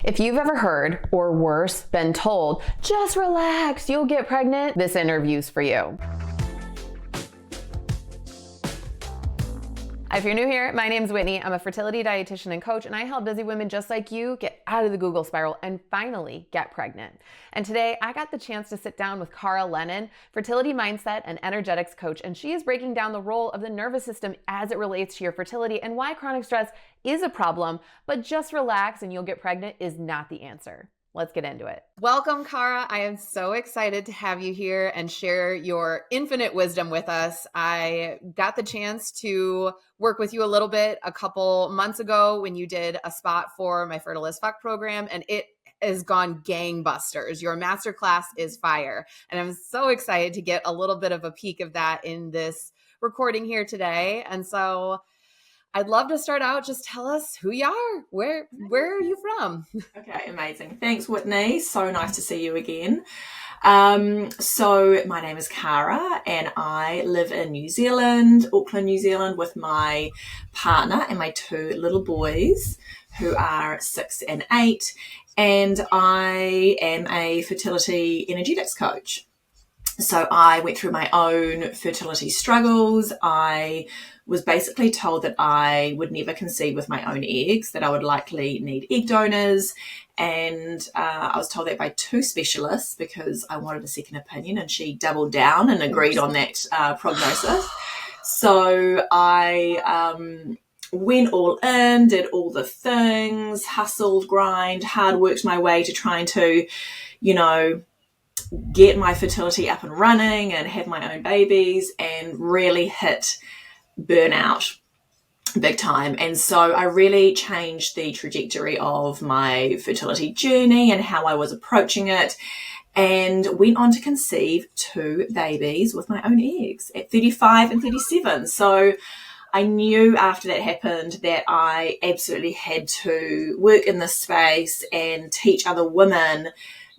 If you've ever heard, or worse, been told, just relax, you'll get pregnant, this interview's for you. If you're new here, my name's Whitney. I'm a fertility dietitian and coach, and I help busy women just like you get out of the Google spiral and finally get pregnant. And today, I got the chance to sit down with Cara Lennon, fertility mindset and energetics coach, and she is breaking down the role of the nervous system as it relates to your fertility and why chronic stress is a problem, but just relax and you'll get pregnant is not the answer. Let's get into it. Welcome, Cara. I am so excited to have you here and share your infinite wisdom with us. I got the chance to work with you a little bit a couple months ago when you did a spot for my Fertile as Fuck program, and it has gone gangbusters. Your masterclass is fire. And I'm so excited to get a little bit of a peek of that in this recording here today. And so I'd love to start out. Just tell us who you are. Where are you from? Okay, amazing. Thanks, Whitney. So nice to see you again. So my name is Cara and I live in New Zealand, Auckland, New Zealand, with my partner and my two little boys who are 6 and 8. And I am a fertility energetics coach. So I went through my own fertility struggles. I was basically told that I would never conceive with my own eggs, that I would likely need egg donors. And I was told that by 2 specialists because I wanted a second opinion, and she doubled down and agreed on that prognosis. So I went all in, did all the things, hustled, grind, hard worked my way to trying to, get my fertility up and running and have my own babies, and really hit burnout big time. And so I really changed the trajectory of my fertility journey and how I was approaching it, and went on to conceive 2 babies with my own eggs at 35 and 37. So I knew after that happened that I absolutely had to work in this space and teach other women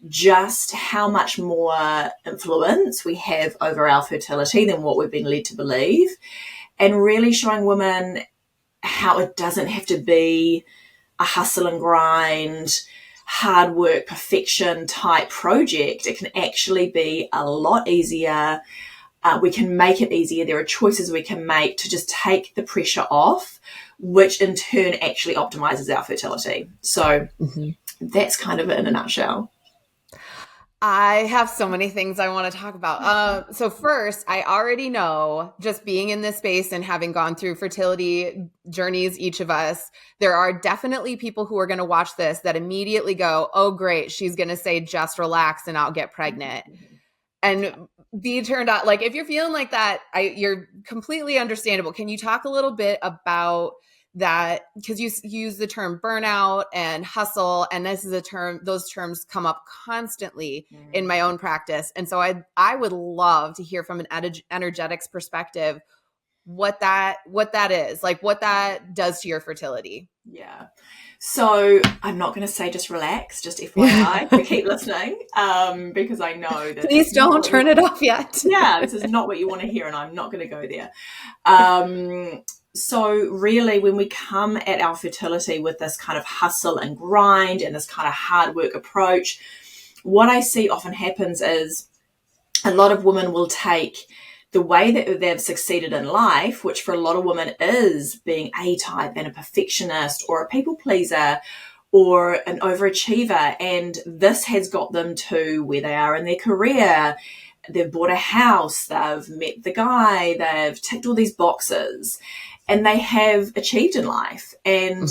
just how much more influence we have over our fertility than what we've been led to believe, and really showing women how it doesn't have to be a hustle and grind, hard work, perfection type project. It can actually be a lot easier. We can make it easier. There are choices we can make to just take the pressure off, which in turn actually optimizes our fertility. So that's kind of it in a nutshell. I have so many things I want to talk about. So first, I already know, just being in this space and having gone through fertility journeys, each of us, there are definitely people who are going to watch this that immediately go, oh, great, she's going to say, just relax and I'll get pregnant. And be turned out, like, if you're feeling like that, you're completely understandable. Can you talk a little bit about that? Because you use the term burnout and hustle, and this is a term, those terms come up constantly in my own practice. And so I would love to hear from an energetics perspective what that is, like what that does to your fertility. Yeah. So I'm not going to say just relax, just FYI, so keep listening, because I know that. Please don't turn it off yet. Yeah, this is not what you want to hear, and I'm not going to go there. So really, when we come at our fertility with this kind of hustle and grind and this kind of hard work approach, what I see often happens is a lot of women will take the way that they've succeeded in life, which for a lot of women is being A-type and a perfectionist or a people pleaser or an overachiever, and this has got them to where they are in their career. They've bought a house, they've met the guy, they've ticked all these boxes, and they have achieved in life. And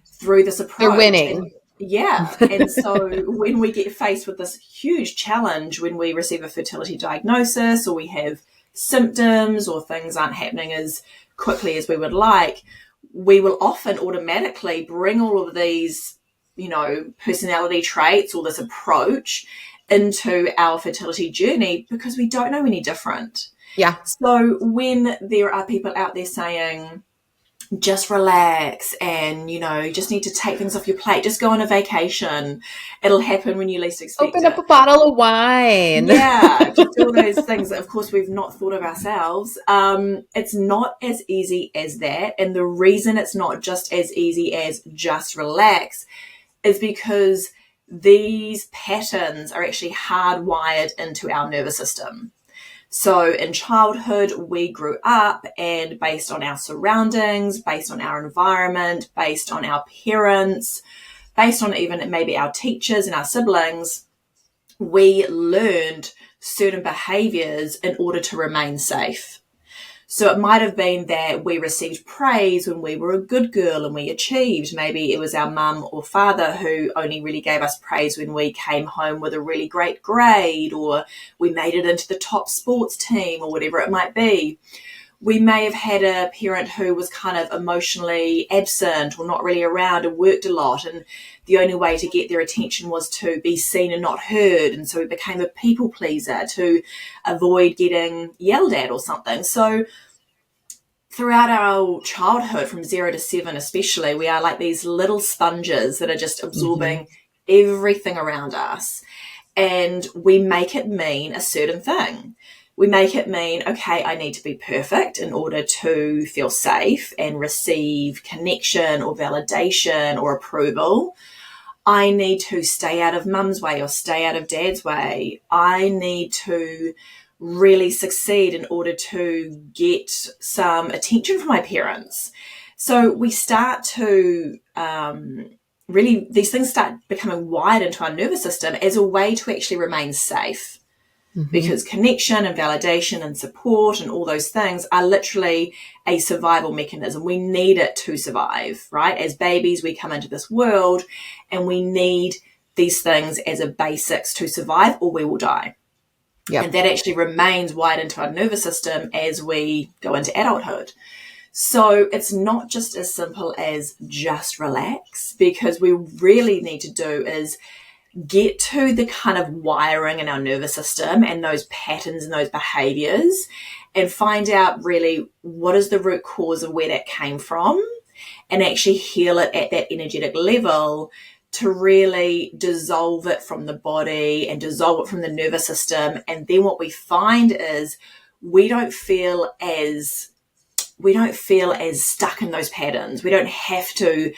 through this approach, they're winning. And so when we get faced with this huge challenge, when we receive a fertility diagnosis or we have symptoms or things aren't happening as quickly as we would like, we will often automatically bring all of these, personality traits or this approach into our fertility journey because we don't know any different. Yeah. So when there are people out there saying, just relax and, just need to take things off your plate, just go on a vacation, it'll happen when you least expect it. Open up a bottle of wine. Yeah, just all those things that, of course, we've not thought of ourselves. It's not as easy as that. And the reason it's not just as easy as just relax is because these patterns are actually hardwired into our nervous system. So in childhood, we grew up, and based on our surroundings, based on our environment, based on our parents, based on even maybe our teachers and our siblings, we learned certain behaviors in order to remain safe. So it might have been that we received praise when we were a good girl and we achieved. Maybe it was our mum or father who only really gave us praise when we came home with a really great grade, or we made it into the top sports team, or whatever it might be. We may have had a parent who was kind of emotionally absent or not really around and worked a lot, and the only way to get their attention was to be seen and not heard. And so we became a people pleaser to avoid getting yelled at or something. So throughout our childhood, from 0 to 7 especially, we are like these little sponges that are just absorbing everything around us. And we make it mean a certain thing. We make it mean, okay, I need to be perfect in order to feel safe and receive connection or validation or approval. I need to stay out of mum's way or stay out of dad's way. I need to really succeed in order to get some attention from my parents. So we start to really, these things start becoming wired into our nervous system as a way to actually remain safe. Because connection and validation and support and all those things are literally a survival mechanism. We need it to survive, right? As babies, we come into this world and we need these things as a basics to survive, or we will die. Yep. And that actually remains wired into our nervous system as we go into adulthood. So it's not just as simple as just relax, because we really need to do is get to the kind of wiring in our nervous system and those patterns and those behaviors, and find out really what is the root cause of where that came from, and actually heal it at that energetic level to really dissolve it from the body and dissolve it from the nervous system. And then what we find is we don't feel as stuck in those patterns. We don't have to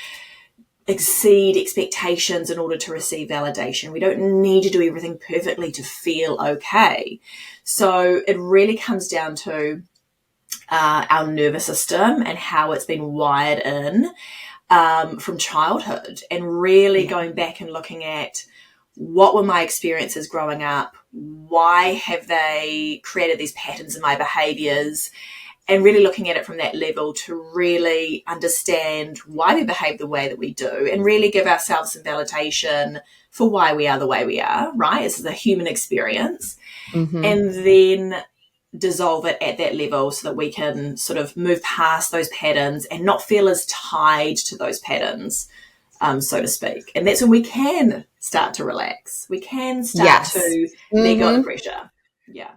exceed expectations in order to receive validation. We don't need to do everything perfectly to feel okay. So it really comes down to our nervous system and how it's been wired in from childhood, and really going back and looking at what were my experiences growing up, why have they created these patterns in my behaviors, and really looking at it from that level to really understand why we behave the way that we do, and really give ourselves some validation for why we are the way we are, right? This is a human experience. And then dissolve it at that level so that we can sort of move past those patterns and not feel as tied to those patterns, so to speak. And that's when we can start to relax. We can start to let go of pressure. Yeah.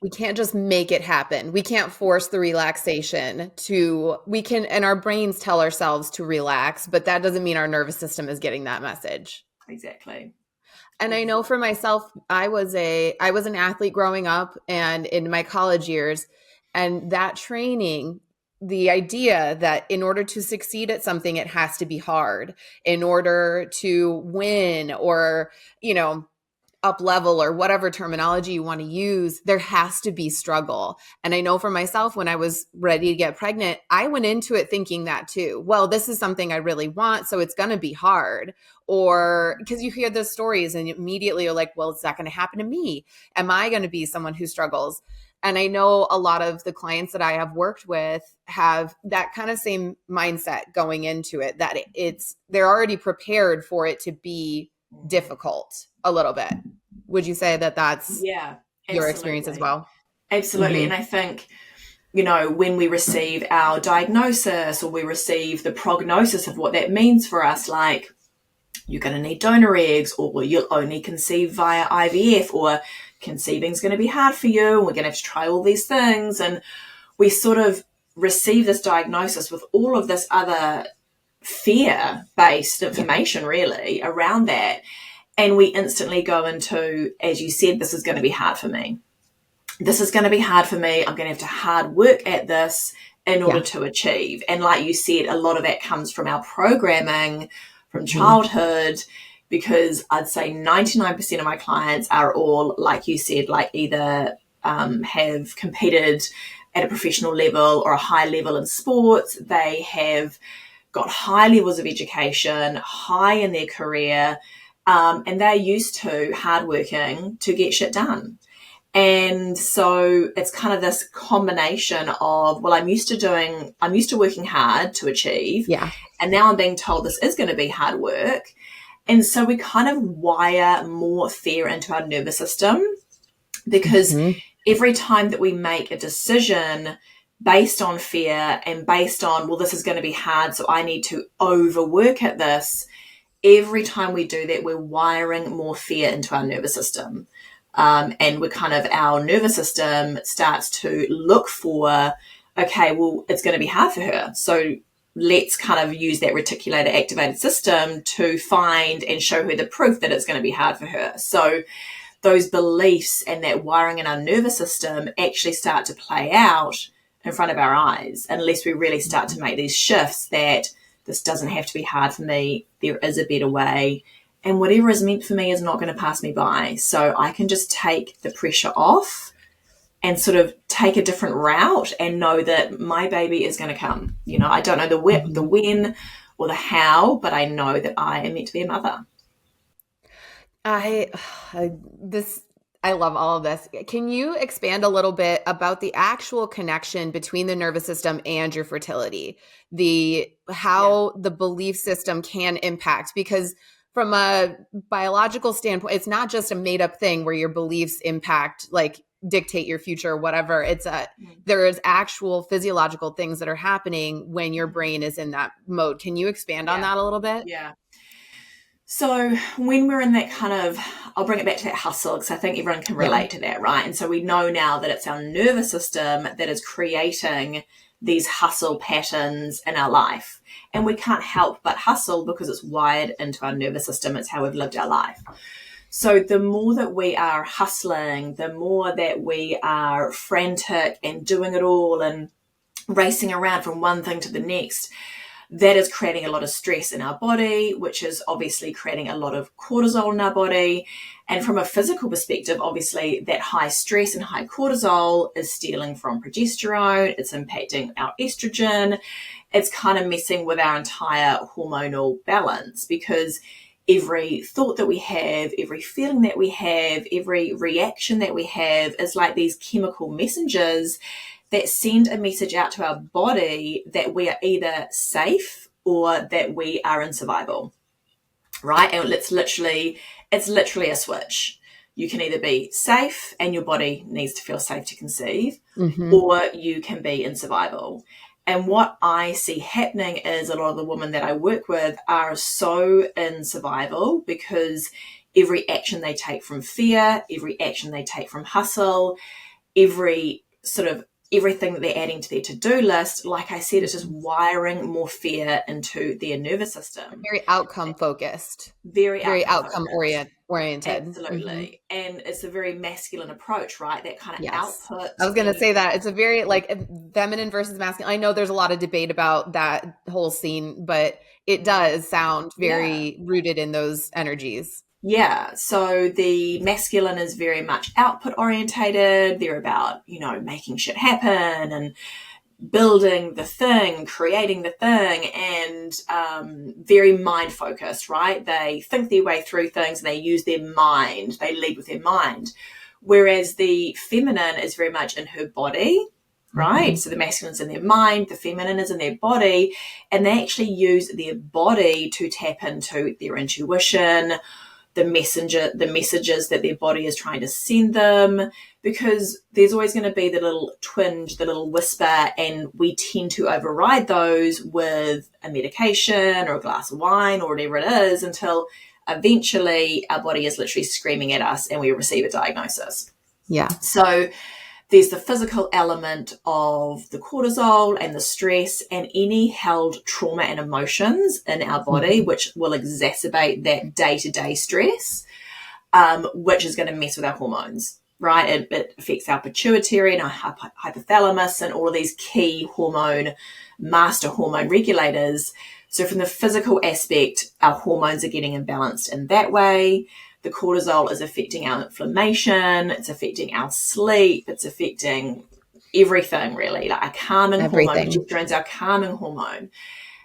We can't just make it happen. We can't force the relaxation and our brains tell ourselves to relax, but that doesn't mean our nervous system is getting that message. Exactly. And I know for myself, I was an athlete growing up and in my college years, and that training, the idea that in order to succeed at something, it has to be hard. In order to win or, up level or whatever terminology you want to use, there has to be struggle. And I know for myself, when I was ready to get pregnant, I went into it thinking that too. Well, this is something I really want, so it's going to be hard. Or because you hear those stories and immediately you're like, well, is that going to happen to me? Am I going to be someone who struggles? And I know a lot of the clients that I have worked with have that kind of same mindset going into it, that they're already prepared for it to be difficult a little bit. Would you say that that's your experience as well? Absolutely. And I think, when we receive our diagnosis or we receive the prognosis of what that means for us, like you're going to need donor eggs, or you'll only conceive via IVF, or conceiving is going to be hard for you and we're going to have to try all these things. And we sort of receive this diagnosis with all of this other fear-based information really around that. And we instantly go into, as you said, this is going to be hard for me. This is going to be hard for me. I'm going to have to hard work at this in order to achieve. And like you said, a lot of that comes from our programming from childhood, because I'd say 99% of my clients are all, like you said, like either have competed at a professional level or a high level in sports. They have got high levels of education, high in their career, and they're used to hardworking to get shit done. And so it's kind of this combination of, well, I'm used to working hard to achieve. Yeah. And now I'm being told this is going to be hard work. And so we kind of wire more fear into our nervous system, because every time that we make a decision based on fear and based on, well, this is going to be hard, so I need to overwork at this, every time we do that, we're wiring more fear into our nervous system. And we're kind of, our nervous system starts to look for, okay, well, it's going to be hard for her. So let's kind of use that reticulator activated system to find and show her the proof that it's going to be hard for her. So those beliefs and that wiring in our nervous system actually start to play out in front of our eyes, unless we really start to make these shifts that this doesn't have to be hard for me. There is a better way. And whatever is meant for me is not going to pass me by. So I can just take the pressure off and sort of take a different route and know that my baby is going to come. You know, I don't know the when or the how, but I know that I am meant to be a mother. I love all of this. Can you expand a little bit about the actual connection between the nervous system and your fertility? How the belief system can impact, because from a biological standpoint, it's not just a made up thing where your beliefs impact, like dictate your future or whatever. There is actual physiological things that are happening when your brain is in that mode. Can you expand on that a little bit? Yeah. So when we're in that kind of, I'll bring it back to that hustle, because I think everyone can relate to that, right? And so we know now that it's our nervous system that is creating these hustle patterns in our life. And we can't help but hustle because it's wired into our nervous system. It's how we've lived our life. So the more that we are hustling, the more that we are frantic and doing it all and racing around from one thing to the next, that is creating a lot of stress in our body, which is obviously creating a lot of cortisol in our body. And from a physical perspective, obviously that high stress and high cortisol is stealing from progesterone. It's impacting our estrogen. It's kind of messing with our entire hormonal balance, because every thought that we have, every feeling that we have, every reaction that we have is like these chemical messengers that send a message out to our body that we are either safe or that we are in survival, right? And it's literally a switch. You can either be safe and your body needs to feel safe to conceive, or you can be in survival. And what I see happening is a lot of the women that I work with are so in survival because every action they take from fear, every action they take from hustle, everything that they're adding to their to-do list, like I said, is just wiring more fear into their nervous system. Very outcome focused. Very outcome oriented. Absolutely. And it's a very masculine approach, right? That kind of output. I was going to say that. It's a very feminine versus masculine. I know there's a lot of debate about that whole scene, but it does sound very rooted in those energies. Yeah. So the masculine is very much output orientated. They're about, making shit happen and building the thing, creating the thing, and very mind focused, right? They think their way through things and they use their mind. They lead with their mind. Whereas the feminine is very much in her body, right? So the masculine's in their mind, the feminine is in their body, and they actually use their body to tap into their intuition, the messages that their body is trying to send them, because there's always going to be the little twinge, the little whisper, and we tend to override those with a medication or a glass of wine or whatever it is, until eventually our body is literally screaming at us and we receive a diagnosis. Yeah. So there's the physical element of the cortisol and the stress and any held trauma and emotions in our body, which will exacerbate that day-to-day stress, which is going to mess with our hormones, right? It affects our pituitary and our hypothalamus and all of these key master hormone regulators. So from the physical aspect, our hormones are getting imbalanced in that way. The cortisol is affecting our inflammation. It's affecting our sleep. It's affecting everything, really. Like our calming hormone, progesterone's our calming hormone.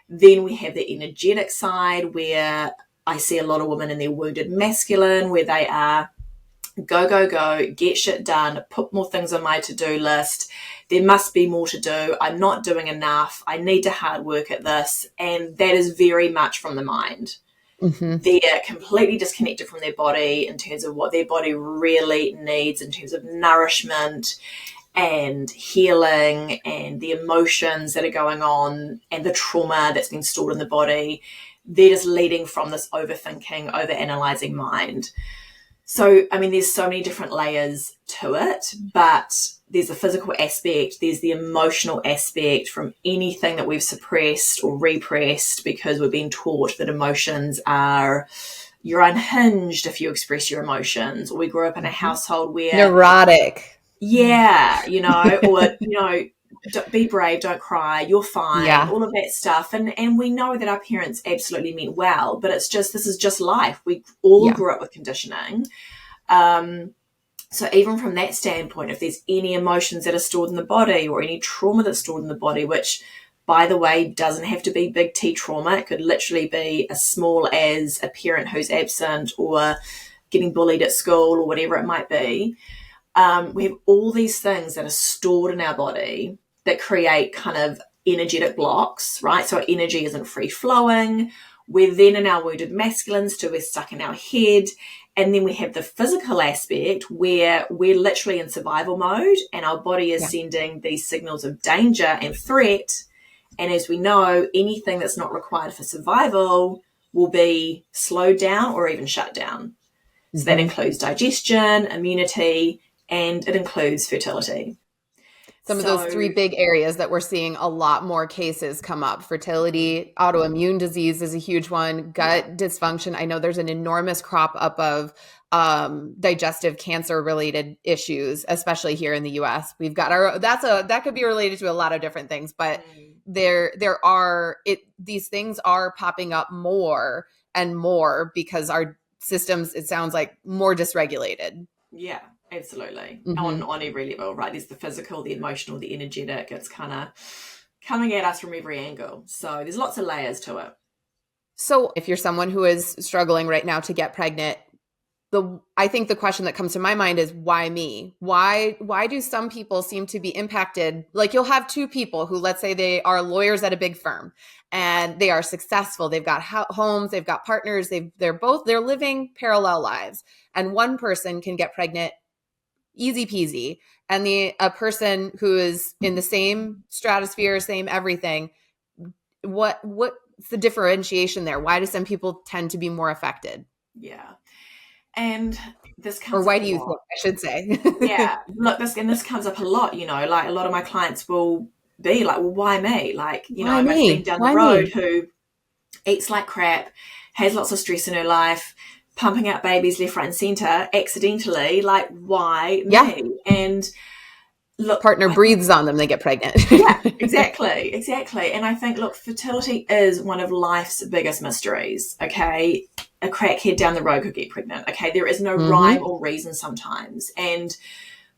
Then we have the energetic side, where I see a lot of women in their wounded masculine, where they are go, go, go, get shit done, put more things on my to-do list. There must be more to do. I'm not doing enough. I need to hard work at this. And that is very much from the mind. Mm-hmm. They're completely disconnected from their body in terms of what their body really needs in terms of nourishment and healing and the emotions that are going on and the trauma that's been stored in the body. They're just leading from this overthinking, overanalyzing mind. So, I mean, there's so many different layers to it, but there's a physical aspect, there's the emotional aspect from anything that we've suppressed or repressed because we've been taught that emotions are, you're unhinged if you express your emotions, or we grew up in a household where... Neurotic. Yeah, or, be brave, don't cry, you're fine, all of that stuff. And we know that our parents absolutely meant well, but this is just life. We all grew up with conditioning. So even from that standpoint, if there's any emotions that are stored in the body or any trauma that's stored in the body, which, by the way, doesn't have to be big T trauma. It could literally be as small as a parent who's absent or getting bullied at school or whatever it might be. We have all these things that are stored in our body that create kind of energetic blocks, right? So our energy isn't free flowing. We're then in our wounded masculines, so we're stuck in our head. And then we have the physical aspect where we're literally in survival mode and our body is sending these signals of danger and threat. And as we know, anything that's not required for survival will be slowed down or even shut down. So that includes digestion, immunity, and it includes fertility. Some of those three big areas that we're seeing a lot more cases come up. Fertility, autoimmune disease is a huge one, gut dysfunction. I know there's an enormous crop up of digestive cancer related issues, especially here in the US. We've got that could be related to a lot of different things, but these things are popping up more and more because our systems, it sounds like, more dysregulated. Yeah. Absolutely. On every level, right? There's the physical, the emotional, the energetic. It's kind of coming at us from every angle. So there's lots of layers to it. So if you're someone who is struggling right now to get pregnant, I think the question that comes to my mind is, why me? Why do some people seem to be impacted? Like, you'll have two people who, let's say they are lawyers at a big firm and they are successful. They've got homes, they've got partners, they're living parallel lives. And one person can get pregnant easy peasy. And a person who is in the same stratosphere, same everything, what's the differentiation there? Why do some people tend to be more affected? Yeah. And this comes or why do you think, I should say? Yeah. Look, this comes up a lot, like a lot of my clients will be like, well, why me? Like, my friend down the road who eats like crap, has lots of stress in her life, pumping out babies left, right, and center accidentally. Like, why me? And look, partner breathes on them, they get pregnant. Yeah, exactly. And I think, look, fertility is one of life's biggest mysteries. Okay, a crackhead down the road could get pregnant. Okay, there is no rhyme or reason sometimes, and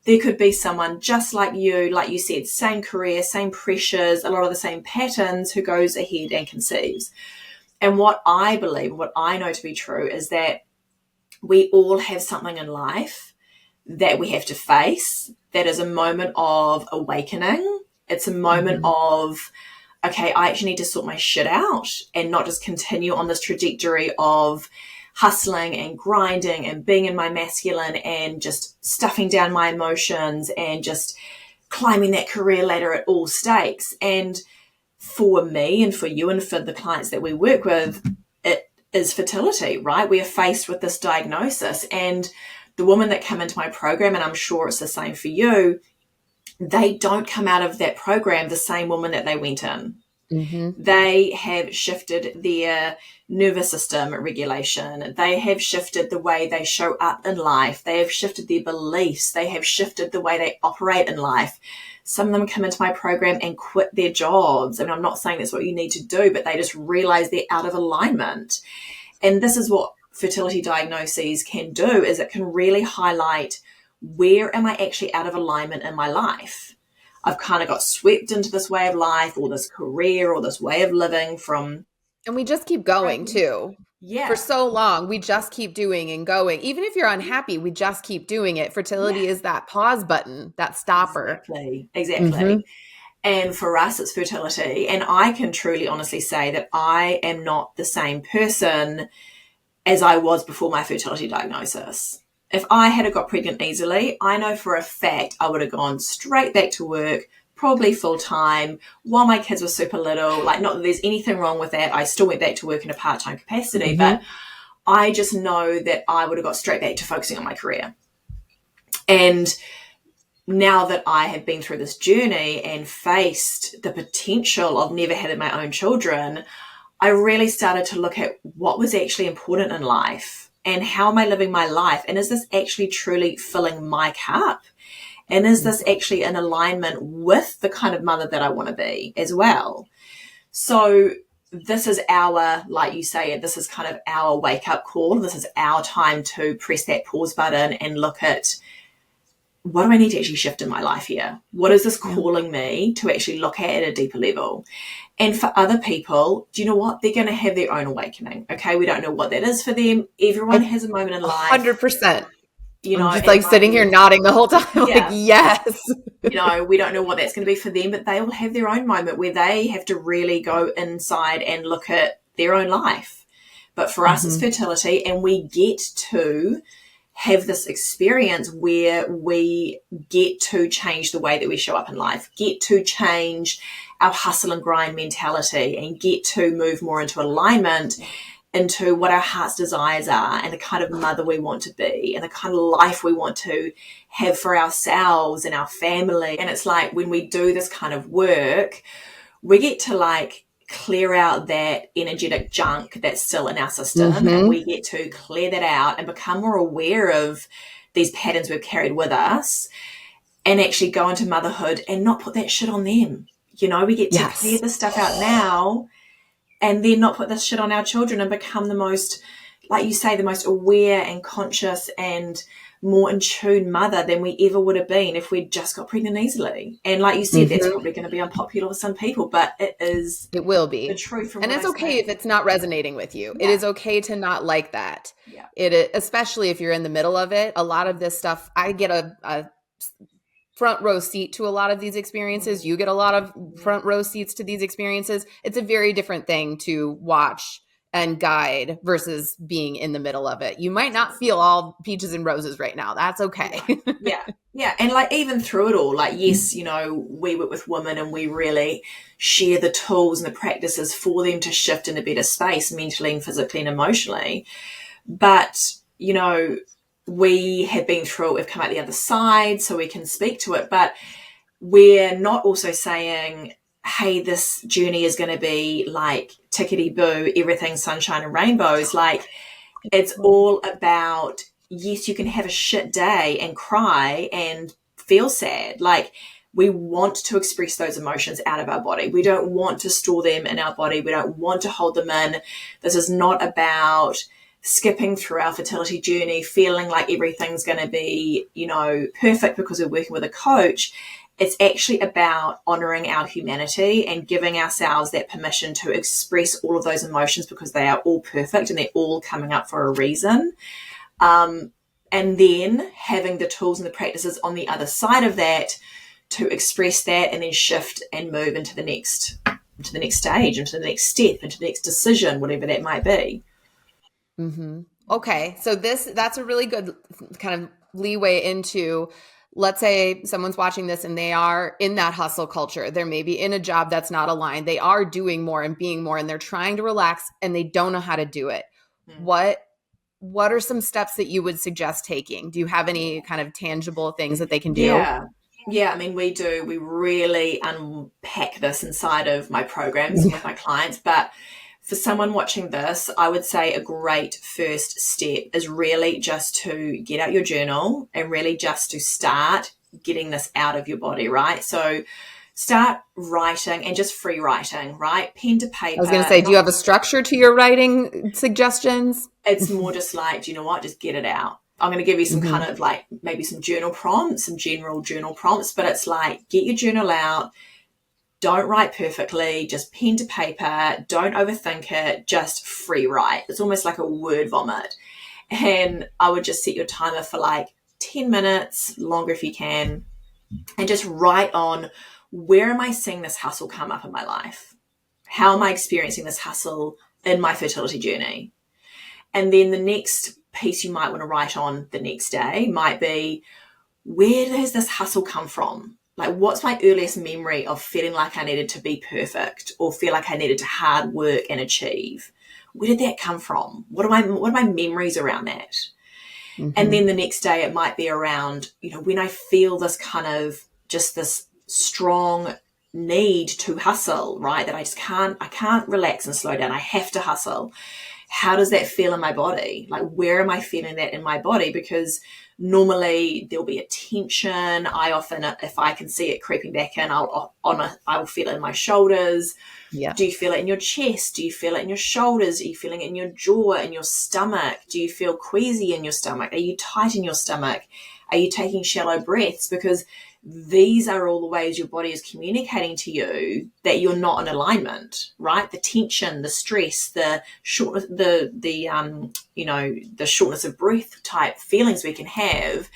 there could be someone just like you said, same career, same pressures, a lot of the same patterns, who goes ahead and conceives. And what I believe, what I know to be true, is that we all have something in life that we have to face. That is a moment of awakening. It's a moment of, okay, I actually need to sort my shit out and not just continue on this trajectory of hustling and grinding and being in my masculine and just stuffing down my emotions and just climbing that career ladder at all stakes. And for me and for you and for the clients that we work with, it is fertility, right? We are faced with this diagnosis, and the women that come into my program, and I'm sure it's the same for you, they don't come out of that program the same woman that they went in. They have shifted their nervous system regulation. They have shifted the way they show up in life. They have shifted their beliefs. They have shifted the way they operate in life. Some of them come into my program and quit their jobs. And I'm not saying that's what you need to do, but they just realize they're out of alignment. And this is what fertility diagnoses can do, is it can really highlight, where am I actually out of alignment in my life? I've kind of got swept into this way of life or this career or this way of living from. And we just keep going too. Yeah. For so long, we just keep doing and going. Even if you're unhappy, we just keep doing it. Fertility is that pause button, that stopper. Exactly. Mm-hmm. And for us, it's fertility. And I can truly, honestly say that I am not the same person as I was before my fertility diagnosis. If I had got pregnant easily, I know for a fact I would have gone straight back to work, probably full time, while my kids were super little. Like, not that there's anything wrong with that. I still went back to work in a part-time capacity, but I just know that I would have got straight back to focusing on my career. And now that I have been through this journey and faced the potential of never having my own children, I really started to look at what was actually important in life and how am I living my life? And is this actually truly filling my cup? And is this actually in alignment with the kind of mother that I want to be as well? So this is our, like you say, this is kind of our wake up call. This is our time to press that pause button and look at, what do I need to actually shift in my life here? What is this calling me to actually look at a deeper level? And for other people, do you know what? They're going to have their own awakening. Okay. We don't know what that is for them. Everyone has a moment in life. 100%. You know, I'm just like sitting here nodding the whole time. Like, yes. You know, we don't know what that's going to be for them, but they will have their own moment where they have to really go inside and look at their own life. But for us, it's fertility, and we get to have this experience where we get to change the way that we show up in life, get to change our hustle and grind mentality, and get to move more into alignment into what our heart's desires are and the kind of mother we want to be and the kind of life we want to have for ourselves and our family. And it's like, when we do this kind of work, we get to like clear out that energetic junk that's still in our system, and we get to clear that out and become more aware of these patterns we've carried with us, and actually go into motherhood and not put that shit on them. You know, we get to clear this stuff out now and then not put this shit on our children, and become the most, like you say, the most aware and conscious and more in tune mother than we ever would have been if we'd just got pregnant easily. And like you said, that's probably going to be unpopular with some people, but it will be the truth. And it's okay if it's not resonating with you. It is okay to not like that. Especially if you're in the middle of it. A lot of this stuff, I get a front row seat to a lot of these experiences. You get a lot of front row seats to these experiences. It's a very different thing to watch and guide versus being in the middle of it. You might not feel all peaches and roses right now. That's okay. Yeah. And like, even through it all, like, yes, you know, we work with women and we really share the tools and the practices for them to shift in a better space mentally and physically and emotionally. But, you know, we have been through it, we've come out the other side, so we can speak to it. But we're not also saying, hey, this journey is going to be like tickety-boo, everything sunshine and rainbows. Like, it's all about, yes, you can have a shit day and cry and feel sad. Like, we want to express those emotions out of our body. We don't want to store them in our body. We don't want to hold them in. This is not about skipping through our fertility journey, feeling like everything's going to be, you know, perfect because we're working with a coach. It's actually about honoring our humanity and giving ourselves that permission to express all of those emotions, because they are all perfect and they're all coming up for a reason. And then having the tools and the practices on the other side of that to express that, and then shift and move into the next stage, into the next step, into the next decision, whatever that might be. Okay. So that's a really good kind of leeway into, let's say someone's watching this and they are in that hustle culture. They're maybe in a job that's not aligned. They are doing more and being more, and they're trying to relax and they don't know how to do it. What are some steps that you would suggest taking? Do you have any kind of tangible things that they can do? Yeah. I mean, we do. We really unpack this inside of my programs with my clients. But for someone watching this, I would say a great first step is really just to get out your journal and really just to start getting this out of your body, right? So start writing and just free writing, right? Pen to paper. I was going to say, do you have a structure to your writing suggestions? It's more just like, do you know what? Just get it out. I'm going to give you some kind of like maybe some journal prompts, some general journal prompts, but it's like, get your journal out. Don't write perfectly, just pen to paper. Don't overthink it. Just free write. It's almost like a word vomit. And I would just set your timer for like 10 minutes, longer if you can, and just write on, where am I seeing this hustle come up in my life? How am I experiencing this hustle in my fertility journey? And then the next piece you might want to write on the next day might be, where does this hustle come from? Like, what's my earliest memory of feeling like I needed to be perfect or feel like I needed to hard work and achieve? Where did that come from? What are my memories around that? And then the next day it might be around, when I feel this kind of just this strong need to hustle, right? That I can't relax and slow down. I have to hustle. How does that feel in my body? Like, where am I feeling that in my body? Because normally there'll be a tension. I often, if I can see it creeping back in, I will feel it in my shoulders. Yeah. Do you feel it in your chest? Do you feel it in your shoulders? Are you feeling it in your jaw, in your stomach? Do you feel queasy in your stomach? Are you tight in your stomach? Are you taking shallow breaths? Because these are all the ways your body is communicating to you that you're not in alignment, right? The tension, the stress, the shortness, the shortness of breath type feelings we can have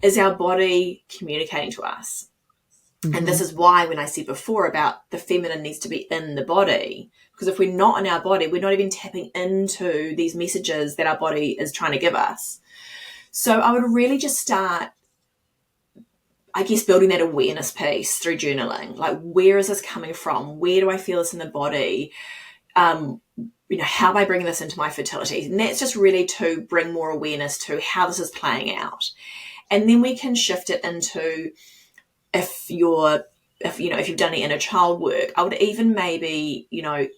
is our body communicating to us. And this is why when I said before about the feminine needs to be in the body, because if we're not in our body, we're not even tapping into these messages that our body is trying to give us. So I would really just start, I guess, building that awareness piece through journaling. Like, where is this coming from? Where do I feel this in the body? How am I bringing this into my fertility? And that's just really to bring more awareness to how this is playing out. And then we can shift it into, if you've done any inner child work, I would even maybe,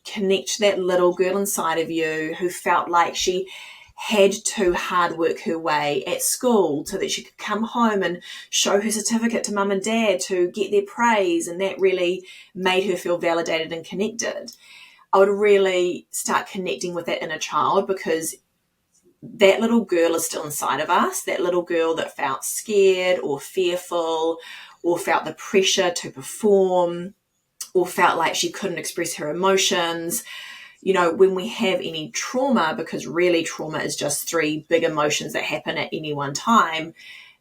connect that little girl inside of you who felt like she had to hard work her way at school so that she could come home and show her certificate to mum and dad to get their praise, and that really made her feel validated and connected. I would really start connecting with that inner child, because that little girl is still inside of us, that little girl that felt scared or fearful or felt the pressure to perform or felt like she couldn't express her emotions. When we have any trauma, because really trauma is just 3 big emotions that happen at any one time,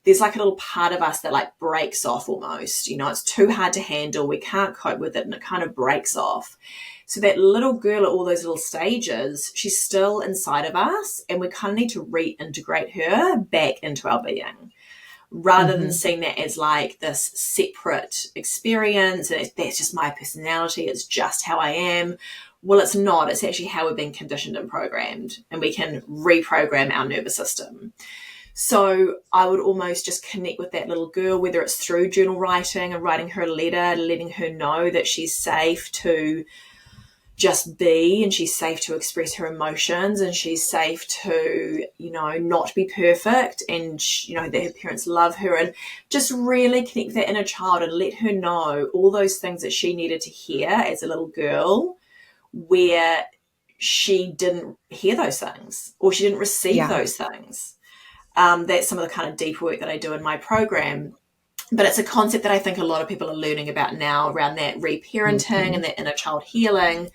there's like a little part of us that like breaks off almost. It's too hard to handle. We can't cope with it, and it kind of breaks off. So that little girl at all those little stages, she's still inside of us, and we kind of need to reintegrate her back into our being, rather than seeing that as like this separate experience. And that's just my personality. It's just how I am. Well, it's not. It's actually how we've been conditioned and programmed, and we can reprogram our nervous system. So I would almost just connect with that little girl, whether it's through journal writing and writing her a letter, letting her know that she's safe to just be, and she's safe to express her emotions, and she's safe to, not be perfect, and, that her parents love her, and just really connect with that inner child and let her know all those things that she needed to hear as a little girl, where she didn't hear those things or she didn't receive those things. That's some of the kind of deep work that I do in my program. But it's a concept that I think a lot of people are learning about now around that reparenting and that inner child healing,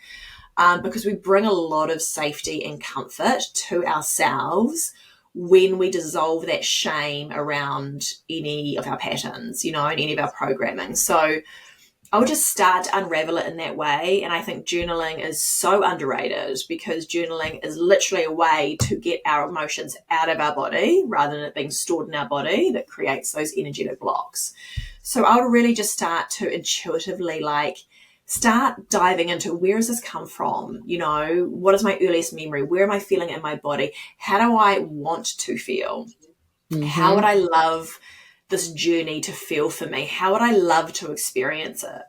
because we bring a lot of safety and comfort to ourselves when we dissolve that shame around any of our patterns, and any of our programming. So I would just start to unravel it in that way. And I think journaling is so underrated, because journaling is literally a way to get our emotions out of our body rather than it being stored in our body that creates those energetic blocks. So I would really just start to intuitively start diving into, where does this come from? What is my earliest memory? Where am I feeling in my body? How do I want to feel? How would I love this journey to feel for me? How would I love to experience it?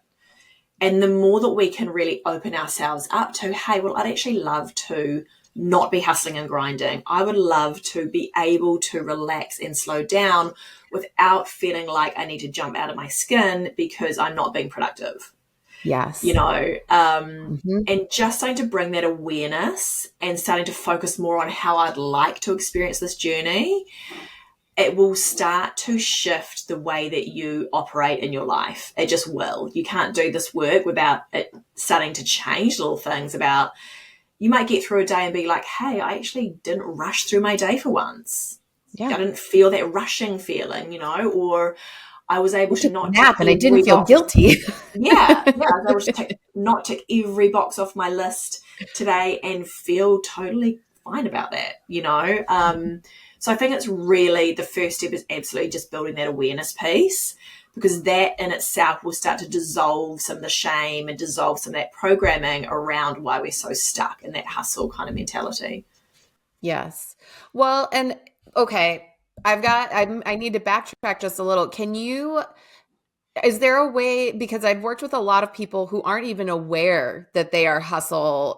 And the more that we can really open ourselves up to, hey, well, I'd actually love to not be hustling and grinding. I would love to be able to relax and slow down without feeling like I need to jump out of my skin because I'm not being productive, you Yes. know, Mm-hmm. and just starting to bring that awareness and starting to focus more on how I'd like to experience this journey, it will start to shift the way that you operate in your life. It just will. You can't do this work without it starting to change little things about, you might get through a day and be like, hey, I actually didn't rush through my day for once. I Yeah. didn't feel that rushing feeling, or I was able I to took a not tick nap and I didn't every feel box. guilty. Yeah, I was able to not tick every box off my list today and feel totally fine about that. So I think it's really, the first step is absolutely just building that awareness piece, because that in itself will start to dissolve some of the shame and dissolve some of that programming around why we're so stuck in that hustle kind of mentality. Yes. Well, and okay, I need to backtrack just a little. Is there a way, because I've worked with a lot of people who aren't even aware that they are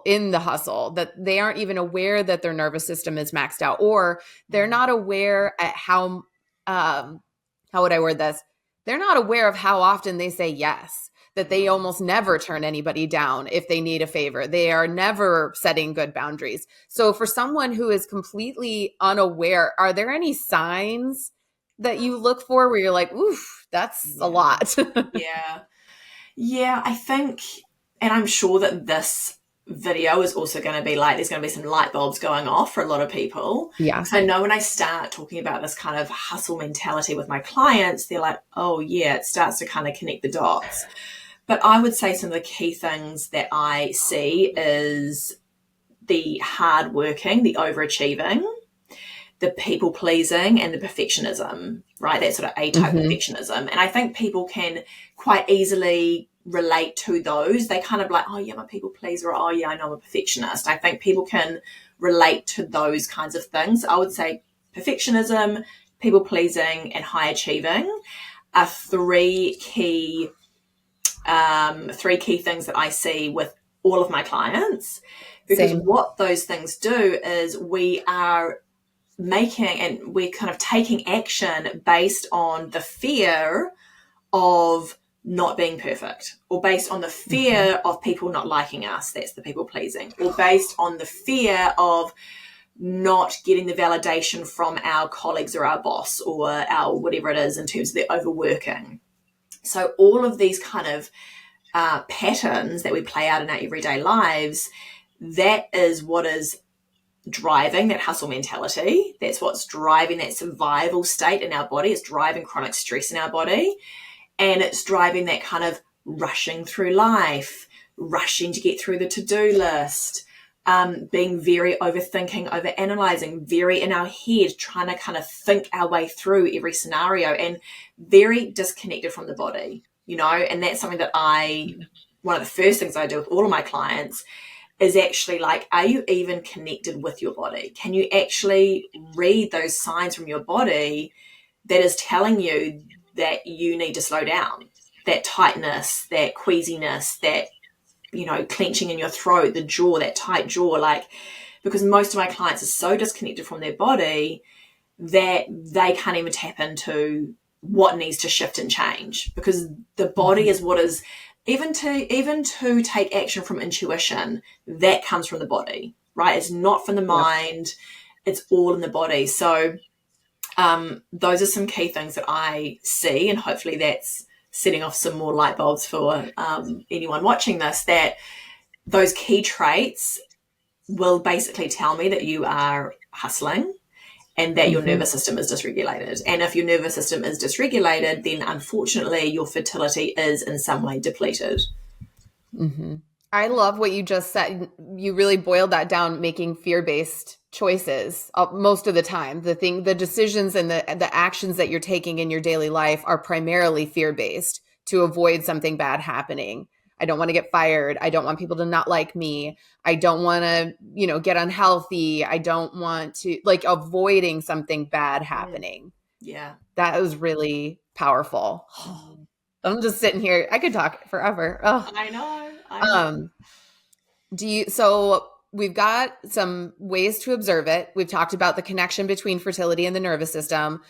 in the hustle, that they aren't even aware that their nervous system is maxed out, or they're not aware at how would I word this? They're not aware of how often they say yes, that they almost never turn anybody down if they need a favor. They are never setting good boundaries. So for someone who is completely unaware, are there any signs that you look for where you're like, oof, that's a Yeah. lot? Yeah. Yeah, I think, and I'm sure that this video is also going to be like, there's going to be some light bulbs going off for a lot of people. Yeah. Because I know when I start talking about this kind of hustle mentality with my clients, they're like, oh, yeah, it starts to kind of connect the dots. But I would say some of the key things that I see is the hard working, the overachieving, the people pleasing, and the perfectionism, right? That sort of A type Mm-hmm. perfectionism. And I think people can quite easily relate to those. They kind of like, oh, yeah, I'm a people pleaser. Oh, yeah, I know I'm a perfectionist. I think people can relate to those kinds of things. I would say perfectionism, people pleasing, and high achieving are three key things that I see with all of my clients, because Same. what those things do is we are making, and we're kind of taking action based on the fear of not being perfect, or based on the Mm-hmm. fear of people not liking us, that's the people pleasing, or based on the fear of not getting the validation from our colleagues or our boss or our whatever it is in terms of the overworking. So all of these kind of patterns that we play out in our everyday lives, that is what is driving that hustle mentality. That's what's driving that survival state in our body. It's driving chronic stress in our body. And it's driving that kind of rushing through life, rushing to get through the to-do list, being very overthinking, overanalyzing, very in our head, trying to kind of think our way through every scenario, and very disconnected from the body. And that's something that one of the first things I do with all of my clients is actually like, are you even connected with your body? Can you actually read those signs from your body that is telling you that you need to slow down? That tightness, that queasiness, that, clenching in your throat, the jaw, that tight jaw, because most of my clients are so disconnected from their body that they can't even tap into what needs to shift and change, because the body Mm-hmm. is what is, even to take action from intuition, that comes from the body, right? It's not from the Yep. mind, it's all in the body. So those are some key things that I see, and hopefully that's setting off some more light bulbs for anyone watching this, that those key traits will basically tell me that you are hustling and that your Mm-hmm. nervous system is dysregulated. And if your nervous system is dysregulated, then unfortunately your fertility is in some way depleted. Mm-hmm. I love what you just said. You really boiled that down, making fear-based choices most of the time. The decisions and the actions that you're taking in your daily life are primarily fear-based to avoid something bad happening. I don't want to get fired. I don't want people to not like me. I don't want to, get unhealthy. I don't want to, like, avoiding something bad Mm. happening. Yeah. That was really powerful. Mm. I'm just sitting here. I could talk forever. Oh. I know. Um, do you so we've got some ways to observe it. We've talked about the connection between fertility and the nervous system.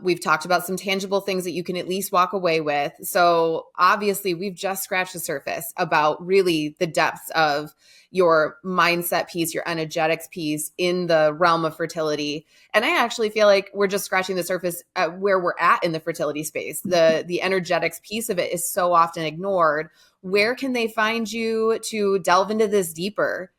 We've talked about some tangible things that you can at least walk away with. So obviously we've just scratched the surface about really the depths of your mindset piece, your energetics piece in the realm of fertility. And I actually feel like we're just scratching the surface at where we're at in the fertility space. The energetics piece of it is so often ignored. Where can they find you to delve into this deeper?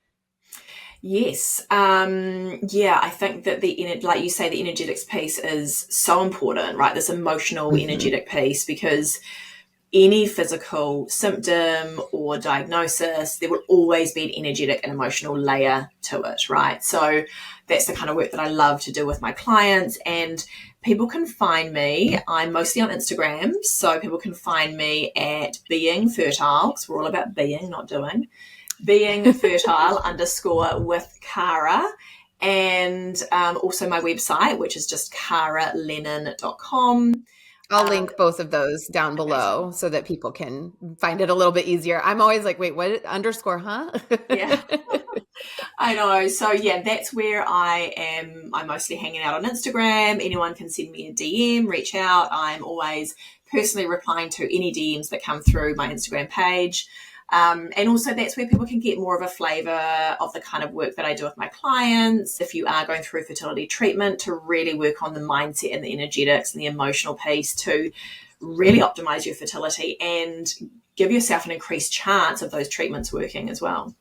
Yes. I think that like you say, the energetics piece is so important, right? This emotional, energetic piece, because any physical symptom or diagnosis, there will always be an energetic and emotional layer to it, right? So that's the kind of work that I love to do with my clients. And people can find me, I'm mostly on Instagram, so people can find me at Being Fertile, because we're all about being, not doing. Being Fertile _ with Cara. And also my website, which is just caralennon.com. I'll link both of those down below so that people can find it a little bit easier. I'm always like, wait, what underscore, huh? Yeah. I know. So yeah, that's where I am. I'm mostly hanging out on Instagram. Anyone can send me a DM, reach out. I'm always personally replying to any DMs that come through my Instagram page. And also that's where people can get more of a flavor of the kind of work that I do with my clients. If you are going through fertility treatment, to really work on the mindset and the energetics and the emotional piece to really optimize your fertility and give yourself an increased chance of those treatments working as well.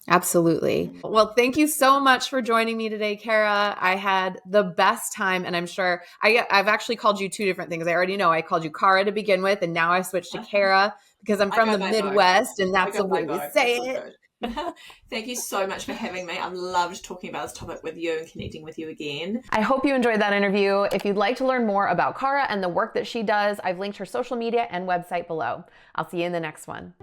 Absolutely. Well, thank you so much for joining me today, Cara. I had the best time, and I'm sure I've actually called you two different things. I already know I called you Cara to begin with, and now I switched to Cara because I'm from the Midwest, and that's the way we say it. Thank you so much for having me. I've loved talking about this topic with you and connecting with you again. I hope you enjoyed that interview. If you'd like to learn more about Cara and the work that she does, I've linked her social media and website below. I'll see you in the next one.